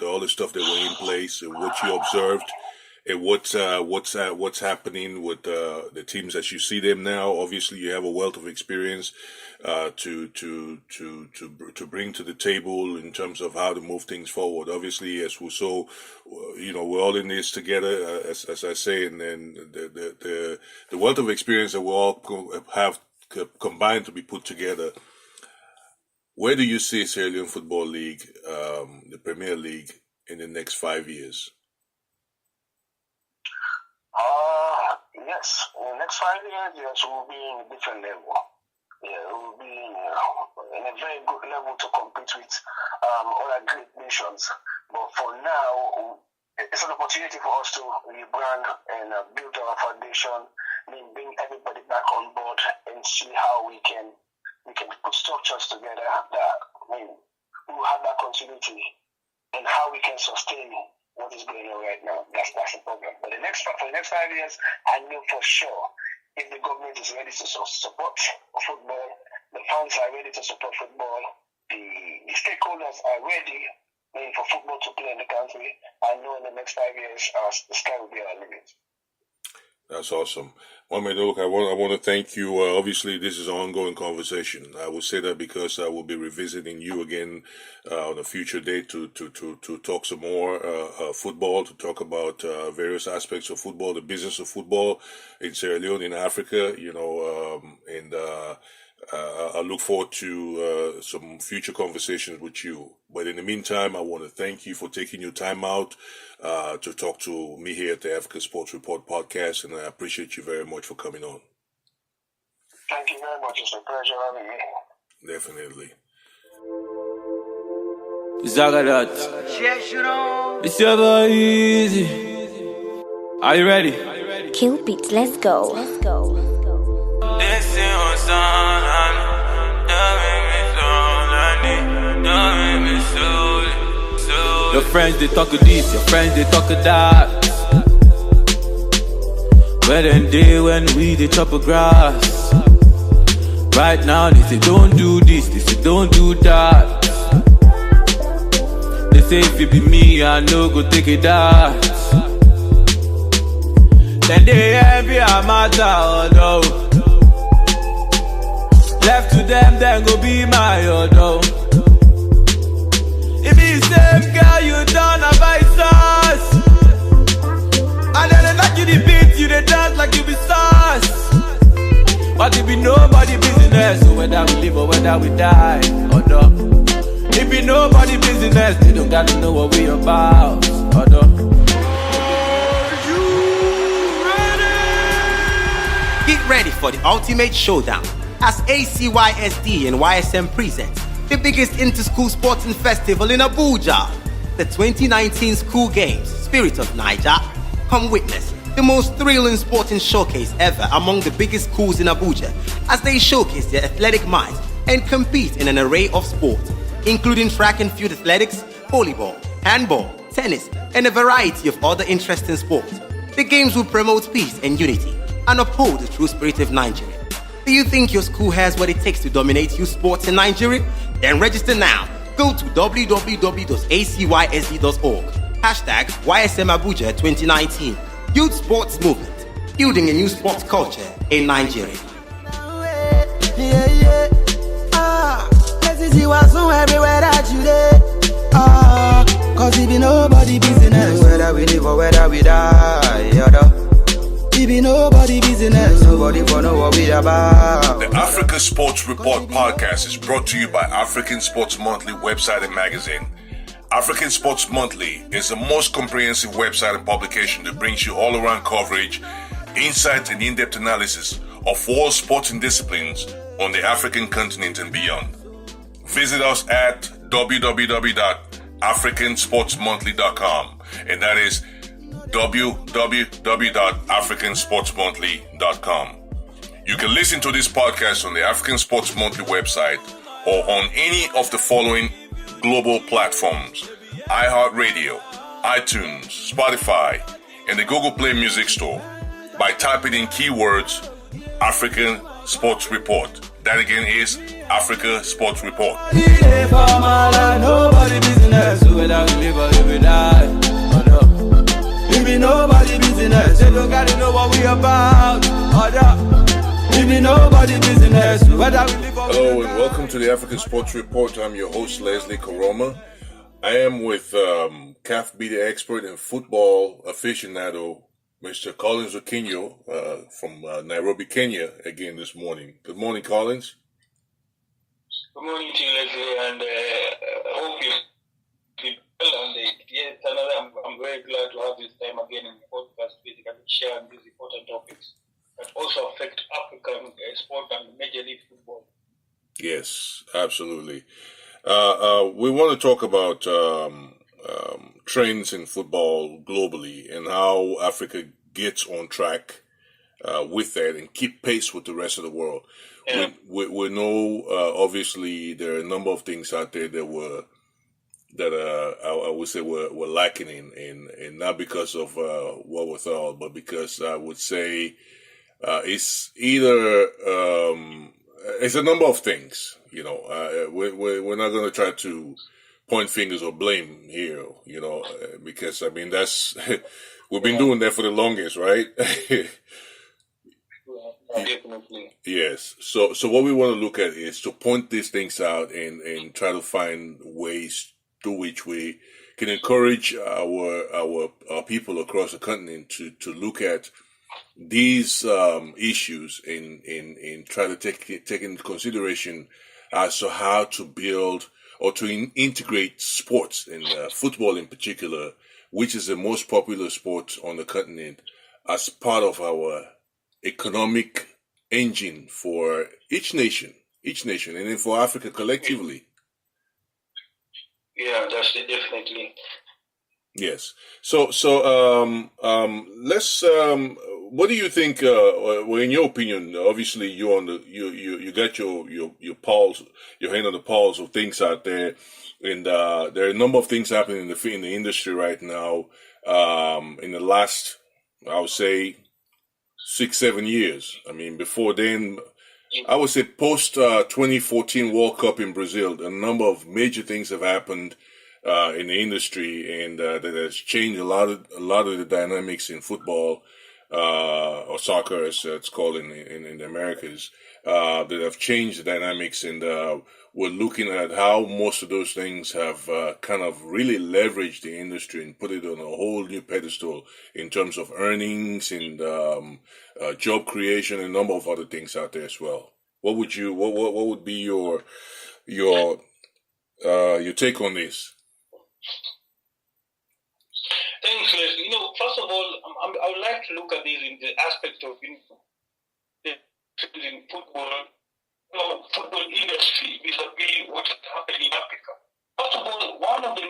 all the stuff that were in place and what you observed and what's happening with the teams as you see them now. Obviously, you have a wealth of experience to bring to the table in terms of how to move things forward. Obviously, as we saw, we're all in this together, as I say, and then the wealth of experience that we all have combined to be put together. Where do you see Sierra Leone Football League, the Premier League, in the next 5 years? Yes, in the next 5 years, yes, we'll be in a different level. Yeah, we'll be in a very good level to compete with other great nations. But for now, it's an opportunity for us to rebrand and build our foundation, bring everybody back on board and see how we can put structures together that will have that continuity and how we can sustain what is going on right now. That's the problem. But for the next 5 years, I know for sure if the government is ready to support football, the fans are ready to support football, the stakeholders are ready for football to play in the country. I know in the next 5 years, the sky will be our limit. That's awesome. Well, look, I want to thank you. Obviously, this is an ongoing conversation. I will say that because I will be revisiting you again on a future date to talk some more football, to talk about various aspects of football, the business of football in Sierra Leone, in Africa, and I look forward to some future conversations with you. But in the meantime, I want to thank you for taking your time out to talk to me here at the Africa Sports Report podcast, and I appreciate you very much for coming on. Thank you very much. It's a pleasure having me. Definitely. Zagadat. It's ever easy. Are you ready? Kill beats, let's go. Your friends, they talk of this, your friends, they talk of that. Where then they when they chop a grass. Right now, they say don't do this, they say don't do that. They say if it be me, I know go take it that. Then they envy a matter, oh no. Left to them, then go be my odo. If it's same girl, you done a vice us. And then they knock you the beat, you they dance like you be sauce. But it be nobody business, so whether we live or whether we die, or no. It be nobody business, they don't gotta know what we about, or no. Get ready for the ultimate showdown as ACYSD and YSM presents the biggest inter-school sporting festival in Abuja. The 2019 School Games, Spirit of Niger. Come witness the most thrilling sporting showcase ever among the biggest schools in Abuja as they showcase their athletic minds and compete in an array of sports, including track and field athletics, volleyball, handball, tennis, and a variety of other interesting sports. The games will promote peace and unity and uphold the true spirit of Nigeria. Do you think your school has what it takes to dominate youth sports in Nigeria? Then register now. Go to www.acysd.org. #YSM Abuja 2019. Youth Sports Movement. Building a new sports culture in Nigeria. Let's see what's everywhere that you there. Cause it be nobody business. Whether we live or whether we die, it be nobody business. Nobody for know what we about. The Africa Sports Report podcast is brought to you by African Sports Monthly website and magazine. African Sports Monthly is the most comprehensive website and publication that brings you all-around coverage, insights, and in-depth analysis of all sporting disciplines on the African continent and beyond. Visit us at www.africansportsmonthly.com, and that is www.africansportsmonthly.com. You can listen to this podcast on the African Sports Monthly website or on any of the following global platforms: iHeartRadio, iTunes, Spotify, and the Google Play Music Store by typing in keywords African Sports Report. That again is Africa Sports Report. Nobody business, whether we live or live we about? It be nobody business. Whether we live or Hello and welcome to the African Sports Report. I'm your host Leslie Koroma. I am with CAF Media expert and football aficionado, Mr. Collins Okinyo from Nairobi, Kenya, again this morning. Good morning, Collins. Good morning to you, Leslie, and I hope you're well. And yes, I'm very glad to have this time again in the podcast, basically sharing these important topics that also affect African sport and Major League Football. Yes, absolutely. We want to talk about trends in football globally and how Africa gets on track with that and keep pace with the rest of the world. Yeah. We know obviously there are a number of things out there that I would say were lacking in not because of what we thought, but because I would say it's either it's a number of things. You know, we're not going to try to point fingers or blame here. You know, because I mean that's we've been doing that for the longest, right? Definitely. Yes. So what we want to look at is to point these things out and try to find ways through which we can encourage our people across the continent to look at these issues and try to take into consideration as to how to build or to integrate sports and football in particular, which is the most popular sport on the continent, as part of our economic engine for each nation, and then for Africa collectively. Yeah, that's it, definitely. Yes. So let's. What do you think? Well, in your opinion, obviously you got your pulse, your hand on the pulse of things out there, and there are a number of things happening in the industry right now. In the last, I would say, 6-7 years. I mean, before then, I would say post 2014 World Cup in Brazil, a number of major things have happened in the industry, and that has changed a lot of the dynamics in football or soccer, as it's called in the Americas, that have changed the dynamics, and we're looking at how most of those things have kind of really leveraged the industry and put it on a whole new pedestal in terms of earnings and job creation and a number of other things out there as well. What would be your take on this? Thanks, Leslie. You know, first of all, I would like to look at this in the aspect of in football, football industry vis-a-vis what's happening in Africa. First of all, one of the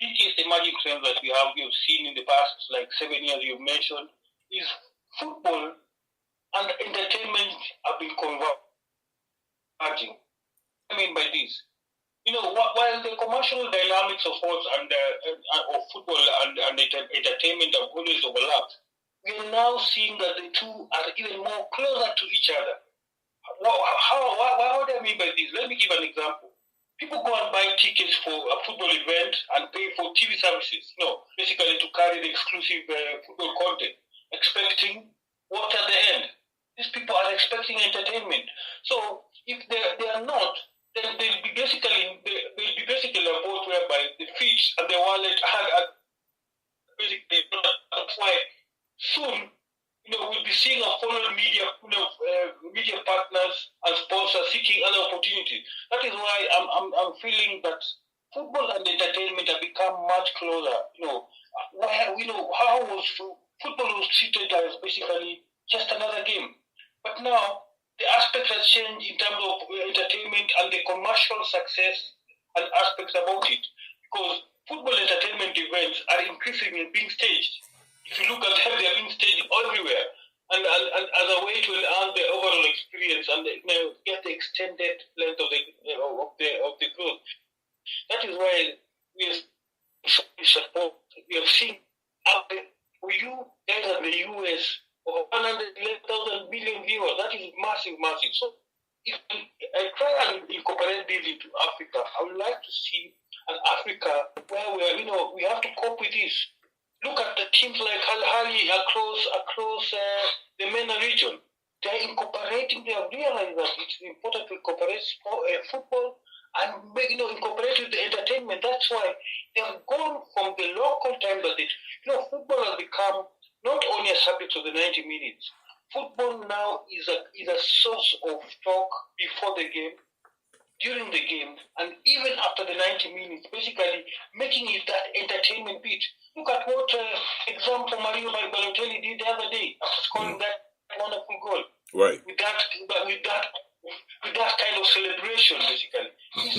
biggest emerging trends that we have seen in the past 7 years you've mentioned is football and entertainment have been converging. I mean by this, you know, while the commercial dynamics of sports and of football and entertainment have always overlapped, we are now seeing that the two are even more closer to each other. What do I mean by this? Let me give an example. People go and buy tickets for a football event and pay for TV services, basically to carry the exclusive football content, expecting what at the end? These people are expecting entertainment. So if they are not, then they'll be basically a boat whereby the feet and the wallet are basically. That's why soon, we'll be seeing a followed media, media partners and sponsors seeking other opportunities. That is why I'm feeling that football and entertainment have become much closer. How was football was treated as basically just another game, but now the aspect has changed in terms of entertainment and the commercial success and aspects about it, because football entertainment events are increasingly being staged. If you look at them, they are being staged everywhere, and as a way to enhance the overall experience and get the extended length of the growth. That is why we have seen for you guys in the US over 111,000 million viewers. That is massive. So if I try and incorporate this into Africa, I would like to see an Africa where we have to cope with this. look at the teams like Al Ahly across the MENA region. They are incorporating. They have realized that it's important to incorporate football and incorporate with the entertainment. That's why they have gone from the local time that football has become not only a subject of the 90 minutes. Football now is a source of talk before the game, during the game, and even after the 90 minutes, basically making it that entertainment bit. Look at what example Mario Balotelli did the other day after scoring that wonderful goal. Right. With that kind of celebration, basically.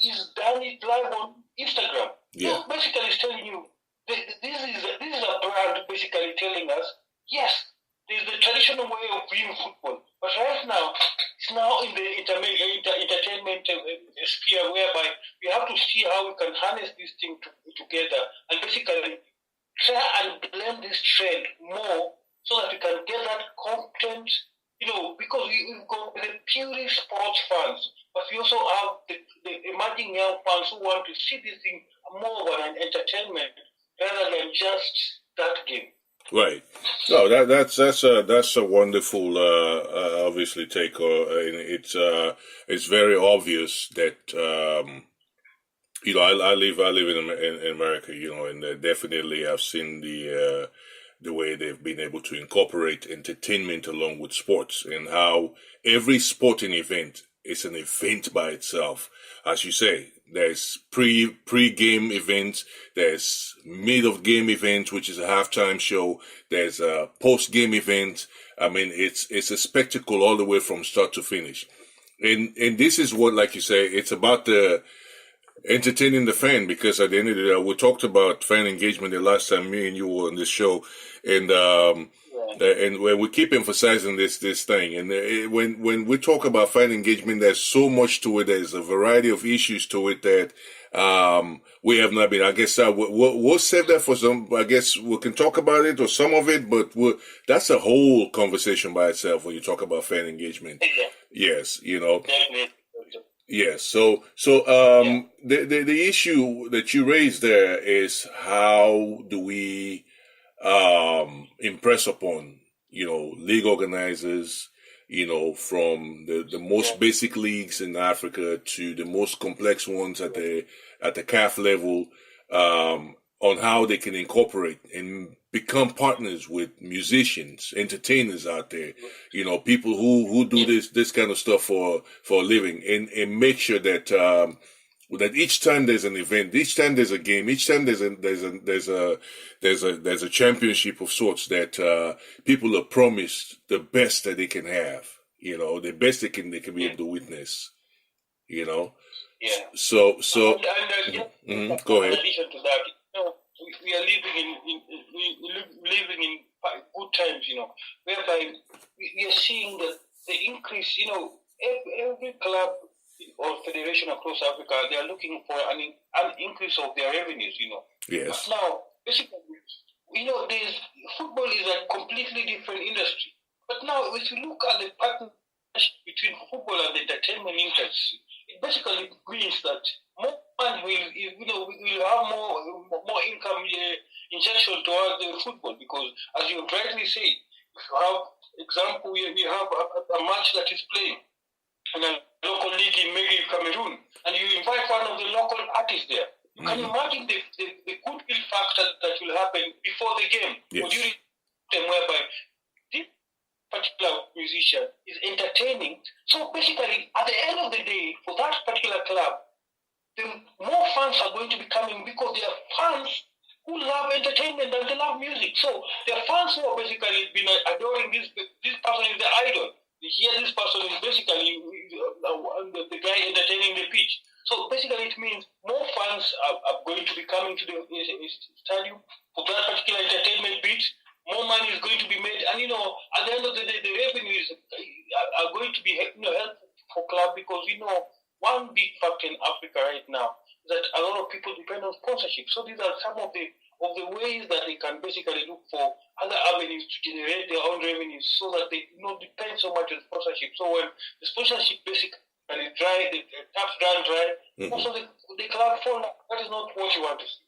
He's done it live on Instagram. Yeah. So basically, it's telling you this is a brand basically telling us, yes, there's the traditional way of viewing football, but right now it's now in the entertainment sphere, whereby we have to see how we can harness this thing together and basically try and blend this trend more so that we can get that content. Because we've got the purely sports fans, but we also have the emerging young fans who want to see this thing more of an entertainment rather than just that game. Right. No, that's a wonderful, obviously take. It's very obvious that I live in America, and definitely I've seen the way they've been able to incorporate entertainment along with sports, and how every sporting event is an event by itself. As you say, there's pre-game events, there's mid-of-game events, which is a halftime show, there's a post-game event. I mean, it's a spectacle all the way from start to finish. And this is what, like you say, it's about the entertaining the fan, because at the end of the day, we talked about fan engagement the last time me and you were on this show, and when we keep emphasizing this thing, and when we talk about fan engagement, there's so much to it. There's a variety of issues to it that we have not been. I guess we'll save that for some. I guess we can talk about it or some of it, but that's a whole conversation by itself when you talk about fan engagement. Yes, Definitely. Yes. So the issue that you raised there is, how do we impress upon league organizers, from the most basic leagues in Africa to the most complex ones at the CAF level, on how they can incorporate and become partners with musicians, entertainers out there, people who do this kind of stuff for a living, and make sure that that each time there's an event, each time there's a game, each time there's a championship of sorts, that people are promised the best that they can have, the best they can be able to witness, Yeah. So go ahead. In addition to that, we are living in good times, whereby we are seeing the increase. Every club or federation across Africa, they are looking for an increase of their revenues. Yes. But now, basically, football is a completely different industry. But now, if you look at the partnership between football and the entertainment industry, it basically means that more money will have more income injection towards the football, because, as you rightly say, if you have example, we have a match that is playing in a local league in maybe Cameroon, and you invite one of the local artists there. You can imagine the goodwill factor that will happen before the game, or during the game, whereby this particular musician is entertaining. So basically, at the end of the day, for that particular club, the more fans are going to be coming, because they are fans who love entertainment and they love music. So they are fans who are basically been adoring this person is their idol. Here, this person is basically the guy entertaining the pitch. So basically, it means more fans are going to be coming to the stadium for that particular entertainment bit. More money is going to be made, and at the end of the day, the revenues are going to be helpful for club, because one big factor in Africa right now is that a lot of people depend on sponsorship. So these are some of the ways that they can basically look for other avenues to generate their own revenues, so that they depend so much on sponsorship. So when the sponsorship basically dry, the taps run dry, also the club fall. That is not what you want to see.